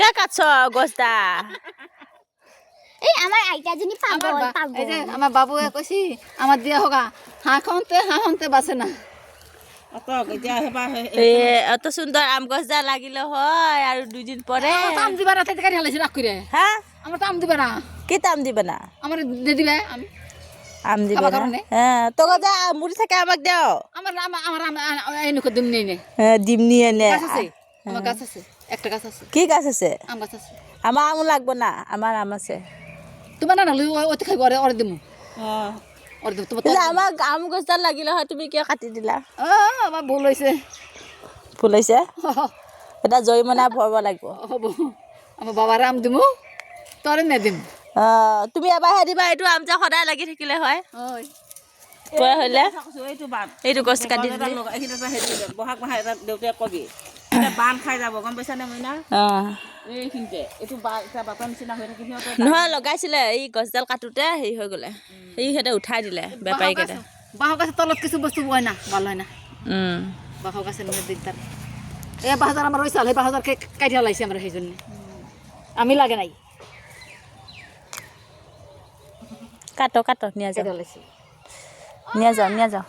কে কাটছ গছটা এই আমার আইতাজনী পাগল পাগল এই যে আমার বাবুয়ে কইছি আমার দিয়া হোগা হাঁহতে বাসে না অত সুন্দর আম গছটা লাগিলে হয় আর 2 দিন পরে আম দিবা না তাই কাটি হালাইছি রাখ করে হ্যাঁ আমার তো আম দিবা না কি আম দিবে না আমার দে দিবে আম দিবে খাবার না কারণে? হ্যাঁ তোকে যা মুড়ি থাকে আমাকে দাও আমার এনুকো দিম নেই নে হ্যাঁ ডিম নিয়ে নে গাছ আছে আমার গাছ আছে একটা গাছ আছে কি গাছ আছে আম গাছ আছে আমার আম লাগবো না আমার আম আছে তোমার না নালি ওতে খাইব অরে দিমু অরে দিমু তোমার কিন্তু আমার আম গছটা লাগিলে হয় তুমি কিয় কাটি দিলা আমার ভুল হয়েছে ফুল হৈছে এটা জৰিমনা ভৰব লাগিব হ'ব আমার বাবার আম দিমু তরে নে দিম তুমি এবাৰহে দিবা এইটো আম যে সদায় লাগি থাকিলে হয় তই হ'লে এইটো গছ কাটি দিলে বহাগ মাহে এটা দেউতাই কবি বান খাই যাব গম পাইছা নে মইনা এইখিনিতে এইটো বাটৰ নিচিনা হৈ থাকে সিহঁতে নহয় লগাইছিলে এই গছডাল কাটোতে হেৰি হৈ গ'লে এই সিহঁতে উঠাই দিলে বেপাৰীকেইটা বাঁহৰ গাছের তলত কিছু বস্তু বয় না ভালো হয় না বাঁহৰ গাছের নিয়ে দিগদার এই বাহাজার আমার রয়েছে সেই বাহাজার কাটি হালাইছি আমরা সেই জন্য আমি লাগে নাই কাটো কাটো নিয়ে কাটি যাও হালাইছি নিয়ে যাও নিয়ে যাও